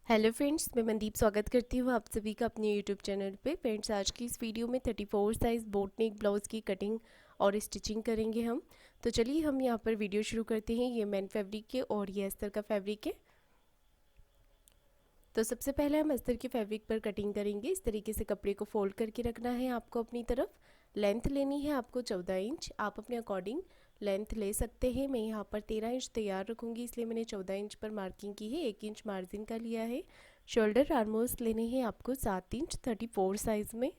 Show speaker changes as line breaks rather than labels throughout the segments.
Hello friends, मैं मनदीप स्वागत करती हूँ आप सभी का अपने यूट्यूब चैनल पे। फ्रेंड्स, आज की इस वीडियो में 34 साइज़ बोट नेक ब्लाउज़ की कटिंग और स्टिचिंग करेंगे हम। तो चलिए हम यहाँ पर वीडियो शुरू करते हैं। ये मैन फैब्रिक है और ये अस्तर का फैब्रिक है। तो सबसे पहले हम अस्तर के फैब्रिक पर कटिंग करेंगे। इस तरीके से कपड़े को फोल्ड करके रखना है आपको अपनी तरफ। लेंथ लेनी है आपको 14 इंच। आप अपने अकॉर्डिंग लेंथ ले सकते हैं। मैं यहाँ पर 13 इंच तैयार रखूँगी, इसलिए मैंने 14 इंच पर मार्किंग की है। 1 इंच मार्जिन का लिया है। शोल्डर आर्मोल्स लेने हैं आपको 7 इंच 34 साइज़ में।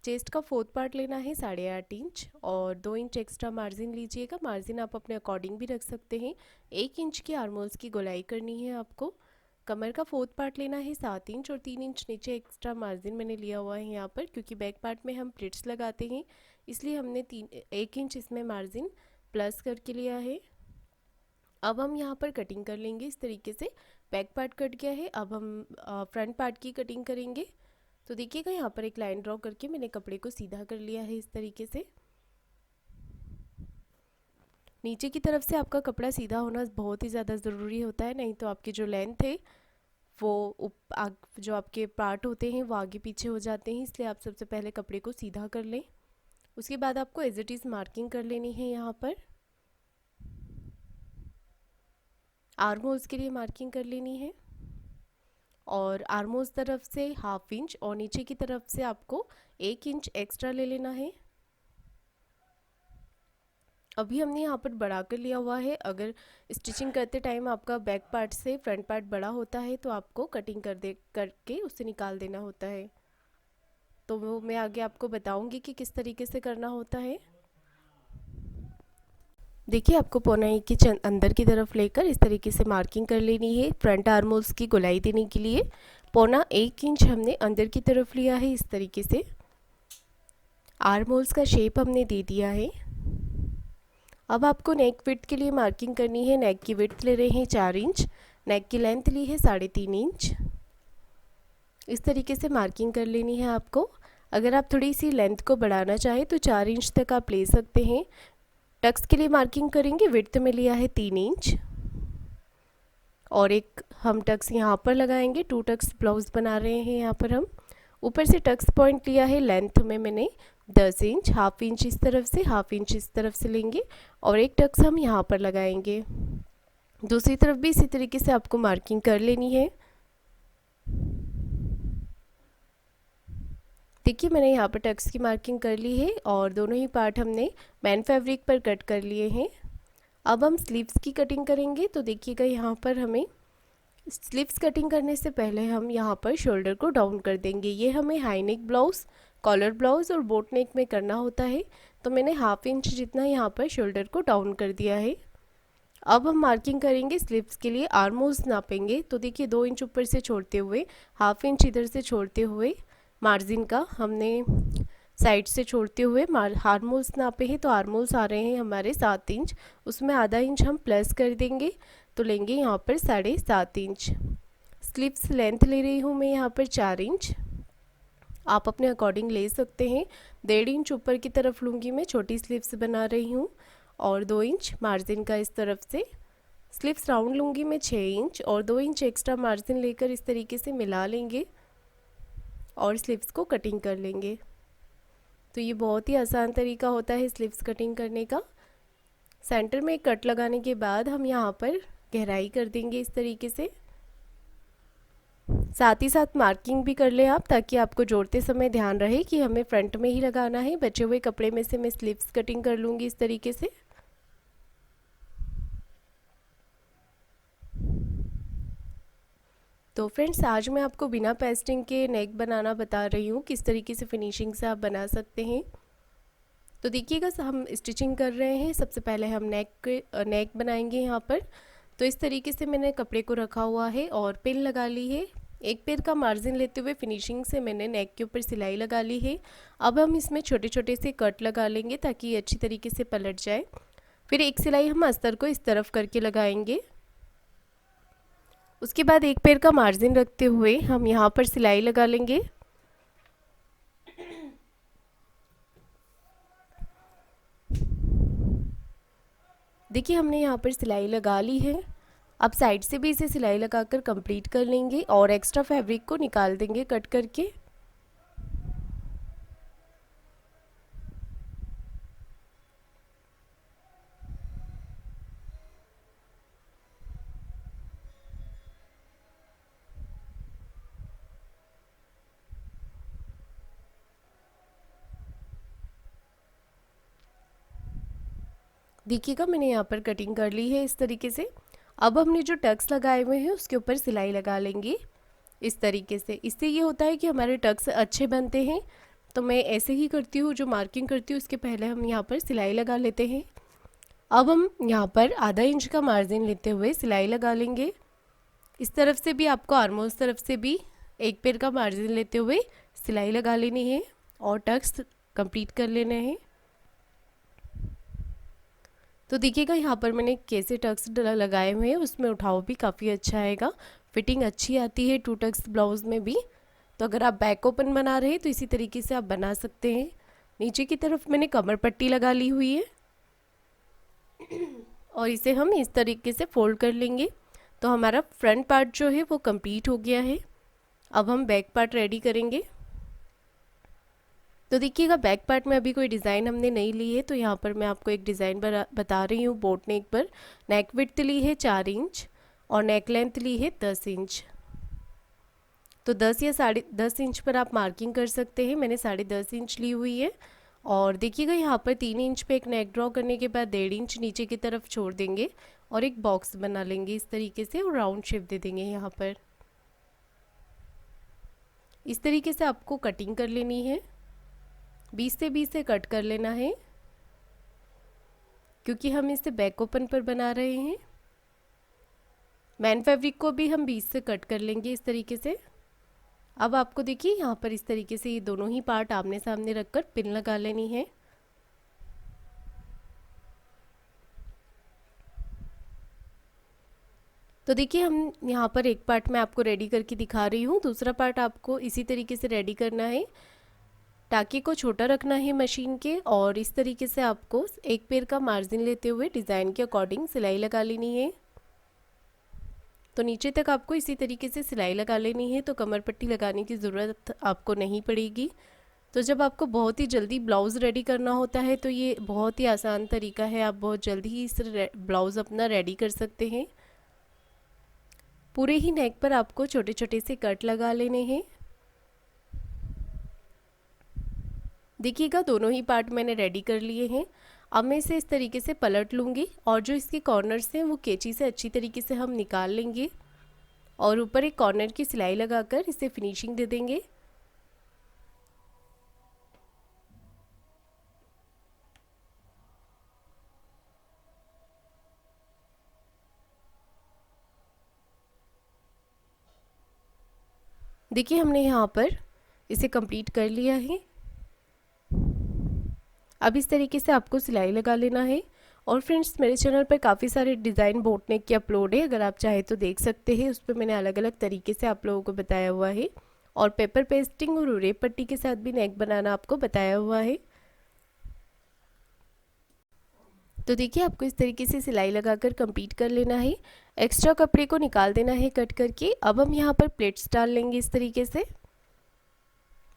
चेस्ट का फोर्थ पार्ट लेना है 8.5 इंच और 2 इंच एक्स्ट्रा मार्जिन लीजिएगा। मार्जिन आप अपने अकॉर्डिंग भी रख सकते हैं। 1 इंच की आर्मोल्स की गोलाई करनी है आपको। कमर का फोर्थ पार्ट लेना है 7 इंच और 3 इंच नीचे एक्स्ट्रा मार्जिन मैंने लिया हुआ है यहाँ पर, क्योंकि बैक पार्ट में हम प्लिट्स लगाते हैं, इसलिए हमने 1 इंच इसमें मार्जिन प्लस करके लिया है। अब हम यहाँ पर कटिंग कर लेंगे इस तरीके से। बैक पार्ट कट गया है, अब हम फ्रंट पार्ट की कटिंग करेंगे। तो देखिएगा यहाँ पर एक लाइन ड्रॉ करके मैंने कपड़े को सीधा कर लिया है इस तरीके से। नीचे की तरफ से आपका कपड़ा सीधा होना बहुत ही ज़्यादा ज़रूरी होता है, नहीं तो आपकी जो लेंथ है वो जो आपके पार्ट होते हैं वो आगे पीछे हो जाते हैं। इसलिए आप सबसे पहले कपड़े को सीधा कर लें। उसके बाद आपको एज इट इज़ मार्किंग कर लेनी है। यहाँ पर आर्म होल्स के लिए मार्किंग कर लेनी है और आर्म होल्स तरफ से 1/2 इंच और नीचे की तरफ से आपको 1 इंच एक्स्ट्रा ले लेना है। अभी हमने यहाँ पर बढ़ा कर लिया हुआ है। अगर स्टिचिंग करते टाइम आपका बैक पार्ट से फ्रंट पार्ट बड़ा होता है तो आपको कटिंग करके उससे निकाल देना होता है। तो वो मैं आगे आपको बताऊंगी कि किस तरीके से करना होता है। देखिए, आपको पौना इंच की अंदर की तरफ लेकर इस तरीके से मार्किंग कर लेनी है फ्रंट आर्म होल्स की गोलाई देने के लिए। पौना 1 इंच हमने अंदर की तरफ लिया है इस तरीके से। आर्म होल्स का शेप हमने दे दिया है। अब आपको नेक विड्थ के लिए मार्किंग करनी है। नेक की विड्थ ले रहे हैं 4 इंच। नेक की लेंथ ली है 3.5 इंच। इस तरीके से मार्किंग कर लेनी है आपको। अगर आप थोड़ी सी लेंथ को बढ़ाना चाहें तो 4 इंच तक आप ले सकते हैं। टक्स के लिए मार्किंग करेंगे। विड्थ में लिया है 3 इंच और एक हम टक्स यहाँ पर लगाएंगे। 2 टक्स ब्लाउज बना रहे हैं यहाँ पर हम। ऊपर से टक्स पॉइंट लिया है लेंथ में मैंने 10 इंच। 1/2 इंच इस तरफ से, 1/2 इंच इस तरफ से लेंगे और एक टक्स हम यहाँ पर लगाएंगे। दूसरी तरफ भी इसी तरीके से आपको मार्किंग कर लेनी है। देखिए, मैंने यहाँ पर टक्स की मार्किंग कर ली है और दोनों ही पार्ट हमने मैन फैब्रिक पर कट कर लिए हैं। अब हम स्लीव्स की कटिंग करेंगे। तो देखिएगा, यहाँ पर हमें स्लीव्स कटिंग करने से पहले हम यहाँ पर शोल्डर को डाउन कर देंगे। ये हमें high neck blouse, collar blouse और बोट नेक में करना होता है। तो मैंने 1/2 इंच जितना यहाँ पर शोल्डर को डाउन कर दिया है। अब हम मार्किंग करेंगे स्लीव्स के लिए। आर्म होल्स नापेंगे। तो देखिए, 2 इंच ऊपर से छोड़ते हुए, 1/2 इंच इधर से छोड़ते हुए, मार्जिन का हमने साइड से छोड़ते हुए आर्म होल्स नापे हैं। तो आर्म होल्स आ रहे हैं हमारे 7 इंच। उसमें आधा इंच हम प्लस कर देंगे, तो लेंगे यहाँ पर 7.5 इंच। स्लीव्स लेंथ ले रही हूँ मैं यहाँ पर 4 इंच। आप अपने अकॉर्डिंग ले सकते हैं। 1.5 इंच ऊपर की तरफ लूँगी मैं, छोटी स्लीव्स बना रही हूँ और 2 इंच मार्जिन का इस तरफ से। स्लीव्स राउंड लूँगी मैं 6 इंच और 2 इंच एक्स्ट्रा मार्जिन लेकर इस तरीके से मिला लेंगे और स्लीव्स को कटिंग कर लेंगे। तो ये बहुत ही आसान तरीका होता है स्लीव्स कटिंग करने का। सेंटर में एक कट लगाने के बाद हम यहाँ पर गहराई कर देंगे इस तरीके से। साथ ही साथ मार्किंग भी कर लें आप, ताकि आपको जोड़ते समय ध्यान रहे कि हमें फ्रंट में ही लगाना है। बचे हुए कपड़े में से मैं स्लीव्स कटिंग कर लूँगी इस तरीके से। तो फ्रेंड्स, आज मैं आपको बिना पेस्टिंग के नेक बनाना बता रही हूँ, किस तरीके से फिनिशिंग से आप बना सकते हैं। तो देखिएगा, हम स्टिचिंग कर रहे हैं। सबसे पहले हम नेक बनाएंगे यहाँ पर। तो इस तरीके से मैंने कपड़े को रखा हुआ है और पिन लगा ली है। एक पैर का मार्जिन लेते हुए फिनिशिंग से मैंने नेक के ऊपर सिलाई लगा ली है। अब हम इसमें छोटे छोटे से कट लगा लेंगे ताकि ये अच्छी तरीके से पलट जाए। फिर एक सिलाई हम अस्तर को इस तरफ करके लगाएंगे। उसके बाद एक पैर का मार्जिन रखते हुए हम यहाँ पर सिलाई लगा लेंगे। देखिए, हमने यहाँ पर सिलाई लगा ली है। अब साइड से भी इसे सिलाई लगाकर कंप्लीट कर लेंगे और एक्स्ट्रा फैब्रिक को निकाल देंगे कट करके। देखिएगा मैंने यहाँ पर कटिंग कर ली है इस तरीके से। अब हमने जो टक्स लगाए हुए हैं उसके ऊपर सिलाई लगा लेंगे इस तरीके से। इससे ये होता है कि हमारे टक्स अच्छे बनते हैं। तो मैं ऐसे ही करती हूँ, जो मार्किंग करती हूँ उसके पहले हम यहाँ पर सिलाई लगा लेते हैं। अब हम यहाँ पर आधा इंच का मार्जिन लेते हुए सिलाई लगा लेंगे। इस तरफ से भी आपको आर्मोस तरफ से भी एक पैर का मार्जिन लेते हुए सिलाई लगा लेनी है और टक्स कंप्लीट कर लेने हैं। तो देखिएगा यहाँ पर मैंने कैसे टक्स लगाए हुए हैं, उसमें उठाव भी काफ़ी अच्छा आएगा, फिटिंग अच्छी आती है 2 टक्स ब्लाउज़ में भी। तो अगर आप बैक ओपन बना रहे हैं तो इसी तरीके से आप बना सकते हैं। नीचे की तरफ मैंने कमर पट्टी लगा ली हुई है और इसे हम इस तरीके से फोल्ड कर लेंगे। तो हमारा फ्रंट पार्ट जो है वो कंप्लीट हो गया है। अब हम बैक पार्ट रेडी करेंगे। तो देखिएगा बैक पार्ट में अभी कोई डिज़ाइन हमने नहीं ली है, तो यहाँ पर मैं आपको एक डिज़ाइन बता रही हूँ। बोट नेक पर नेक विड्थ ली है 4 इंच और नेक लेंथ ली है 10 इंच। तो 10 या 10.5 इंच पर आप मार्किंग कर सकते हैं। मैंने 10.5 इंच ली हुई है। और देखिएगा यहाँ पर 3 इंच पे एक नेक ड्रॉ करने के बाद 1.5 इंच नीचे की तरफ छोड़ देंगे और एक बॉक्स बना लेंगे इस तरीके से और राउंड शेप दे देंगे। यहाँ पर इस तरीके से आपको कटिंग कर लेनी है। 20 से 20 से कट कर लेना है, क्योंकि हम इसे बैक ओपन पर बना रहे हैं। मैन फैब्रिक को भी हम 20 से कट कर लेंगे इस तरीके से। अब आपको देखिए यहाँ पर इस तरीके से ये दोनों ही पार्ट आमने सामने रखकर पिन लगा लेनी है। तो देखिए हम यहाँ पर एक पार्ट मैं आपको रेडी करके दिखा रही हूँ, दूसरा पार्ट आपको इसी तरीके से रेडी करना है। टाके को छोटा रखना है मशीन के और इस तरीके से आपको एक पैर का मार्जिन लेते हुए डिज़ाइन के अकॉर्डिंग सिलाई लगा लेनी है। तो नीचे तक आपको इसी तरीके से सिलाई लगा लेनी है, तो कमर पट्टी लगाने की ज़रूरत आपको नहीं पड़ेगी। तो जब आपको बहुत ही जल्दी ब्लाउज़ रेडी करना होता है तो ये बहुत ही आसान तरीका है, आप बहुत जल्दी ही इस ब्लाउज़ अपना रेडी कर सकते हैं। पूरे ही नेक पर आपको छोटे छोटे से कट लगा लेने हैं। देखिएगा दोनों ही पार्ट मैंने रेडी कर लिए हैं। अब मैं इसे इस तरीके से पलट लूँगी और जो इसके कॉर्नर्स हैं वो कैंची से अच्छी तरीके से हम निकाल लेंगे और ऊपर एक कॉर्नर की सिलाई लगाकर इसे फिनिशिंग दे देंगे। देखिए हमने यहाँ पर इसे कंप्लीट कर लिया है। अब इस तरीके से आपको सिलाई लगा लेना है। और फ्रेंड्स मेरे चैनल पर काफ़ी सारे डिज़ाइन बोट नेक के अपलोड है, अगर आप चाहे तो देख सकते हैं। उस पर मैंने अलग अलग तरीके से आप लोगों को बताया हुआ है और पेपर पेस्टिंग और उरेप पट्टी के साथ भी नेक बनाना आपको बताया हुआ है। तो देखिए आपको इस तरीके से सिलाई लगाकर कंप्लीट कर लेना है। एक्स्ट्रा कपड़े को निकाल देना है कट करके। अब हम यहाँ पर प्लेट्स डाल लेंगे इस तरीके से।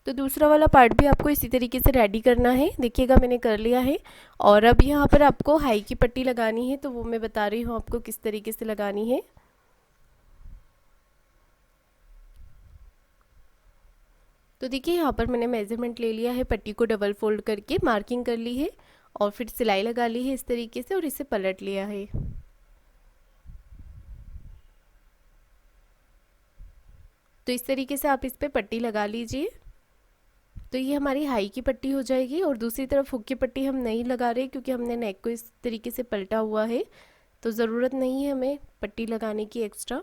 तो दूसरा वाला पार्ट भी आपको इसी तरीके से रेडी करना है। देखिएगा मैंने कर लिया है। और अब यहाँ पर आपको हाई की पट्टी लगानी है, तो वो मैं बता रही हूँ आपको किस तरीके से लगानी है। तो देखिए यहाँ पर मैंने मेजरमेंट ले लिया है, पट्टी को डबल फोल्ड करके मार्किंग कर ली है और फिर सिलाई लगा ली है इस तरीके से और इसे पलट लिया है। तो इस तरीके से आप इस पर पट्टी लगा लीजिए। तो ये हमारी हाई की पट्टी हो जाएगी और दूसरी तरफ हुक की पट्टी हम नहीं लगा रहे क्योंकि हमने नेक को इस तरीके से पलटा हुआ है, तो ज़रूरत नहीं है हमें पट्टी लगाने की एक्स्ट्रा।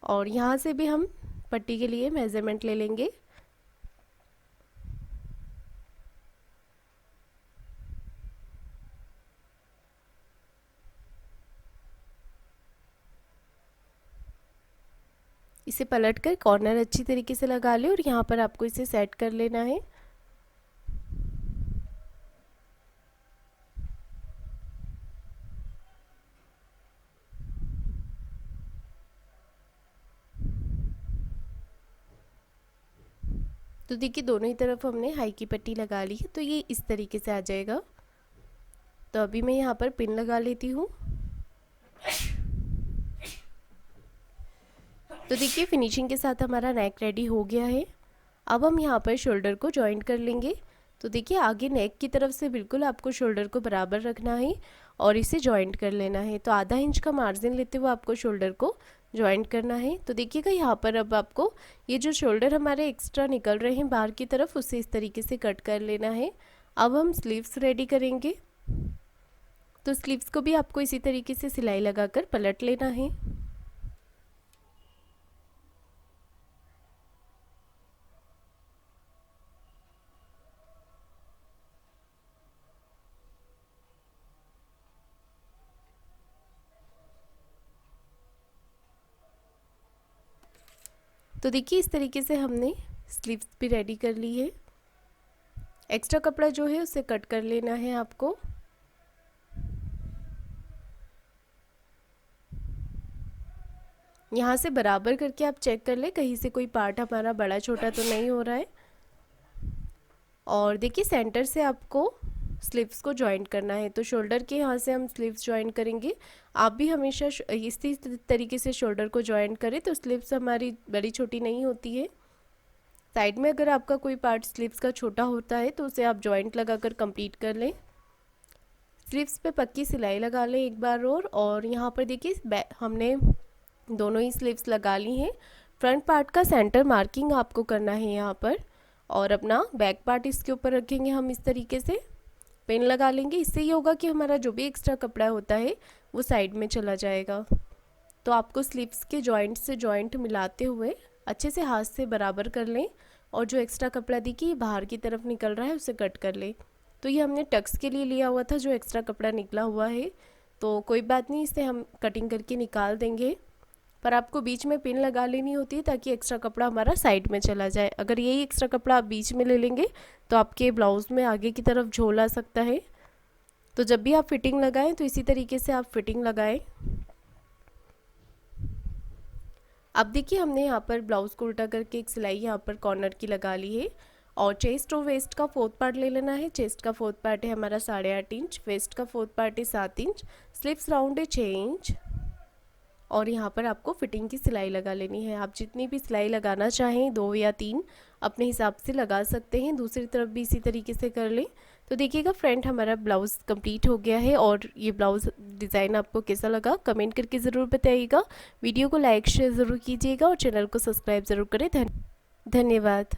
और यहाँ से भी हम पट्टी के लिए मेज़रमेंट ले लेंगे। इसे पलट कर कॉर्नर अच्छी तरीके से लगा ले और यहाँ पर आपको इसे सेट कर लेना है। तो देखिए दोनों ही तरफ हमने हाई की पट्टी लगा ली है, तो ये इस तरीके से आ जाएगा। तो अभी मैं यहाँ पर पिन लगा लेती हूँ। तो देखिए फिनिशिंग के साथ हमारा नेक रेडी हो गया है। अब हम यहाँ पर शोल्डर को जॉइंट कर लेंगे। तो देखिए आगे नेक की तरफ से बिल्कुल आपको शोल्डर को बराबर रखना है और इसे जॉइंट कर लेना है। तो आधा इंच का मार्जिन लेते हुए आपको शोल्डर को जॉइंट करना है। तो देखिएगा यहाँ पर अब आपको ये जो शोल्डर हमारे एक्स्ट्रा निकल रहे हैं बाहर की तरफ, उसे इस तरीके से कट कर लेना है। अब हम स्लीव्स रेडी करेंगे। तो स्लीव्स को भी आपको इसी तरीके से सिलाई लगाकर पलट लेना है। तो देखिए इस तरीके से हमने स्लीव्स भी रेडी कर ली है। एक्स्ट्रा कपड़ा जो है उसे कट कर लेना है आपको। यहाँ से बराबर करके आप चेक कर ले कहीं से कोई पार्ट हमारा बड़ा छोटा तो नहीं हो रहा है। और देखिए सेंटर से आपको स्लीव्स को जॉइंट करना है। तो शोल्डर के यहाँ से हम स्लीव्स जॉइंट करेंगे। आप भी हमेशा इसी तरीके से शोल्डर को जॉइंट करें तो स्लीव्स हमारी बड़ी छोटी नहीं होती है। साइड में अगर आपका कोई पार्ट स्लीव्स का छोटा होता है तो उसे आप जॉइंट लगाकर कंप्लीट कर लें। स्लीव्स पे पक्की सिलाई लगा लें एक बार और यहाँ पर देखिए हमने दोनों ही स्लीव्स लगा ली हैं। फ्रंट पार्ट का सेंटर मार्किंग आपको करना है यहाँ पर, और अपना बैक पार्ट इसके ऊपर रखेंगे हम इस तरीके से। पिन लगा लेंगे। इससे ये होगा कि हमारा जो भी एक्स्ट्रा कपड़ा होता है वो साइड में चला जाएगा। तो आपको स्लीव्स के जॉइंट से जॉइंट मिलाते हुए अच्छे से हाथ से बराबर कर लें और जो एक्स्ट्रा कपड़ा देखिए बाहर की तरफ निकल रहा है उसे कट कर लें। तो ये हमने टक्स के लिए लिया हुआ था जो एक्स्ट्रा कपड़ा निकला हुआ है, तो कोई बात नहीं, इसे हम कटिंग करके निकाल देंगे। पर आपको बीच में पिन लगा लेनी होती है ताकि एक्स्ट्रा कपड़ा हमारा साइड में चला जाए। अगर यही एक्स्ट्रा कपड़ा आप बीच में ले लेंगे तो आपके ब्लाउज़ में आगे की तरफ झोल आ सकता है। तो जब भी आप फिटिंग लगाएं तो इसी तरीके से आप फिटिंग लगाएं। अब देखिए हमने यहाँ पर ब्लाउज़ को उल्टा करके एक सिलाई यहाँ पर कॉर्नर की लगा ली है। और चेस्ट और वेस्ट का फोर्थ पार्ट ले लेना है। चेस्ट का फोर्थ पार्ट है हमारा 8.5 इंच, वेस्ट का फोर्थ पार्ट है 7 इंच, स्लीव्स राउंड है 6 इंच। और यहाँ पर आपको फिटिंग की सिलाई लगा लेनी है। आप जितनी भी सिलाई लगाना चाहें 2 या 3 अपने हिसाब से लगा सकते हैं। दूसरी तरफ भी इसी तरीके से कर लें। तो देखिएगा फ्रेंड हमारा ब्लाउज़ कंप्लीट हो गया है। और ये ब्लाउज़ डिज़ाइन आपको कैसा लगा कमेंट करके ज़रूर बताइएगा। वीडियो को लाइक शेयर ज़रूर कीजिएगा और चैनल को सब्सक्राइब ज़रूर करें। धन्यवाद।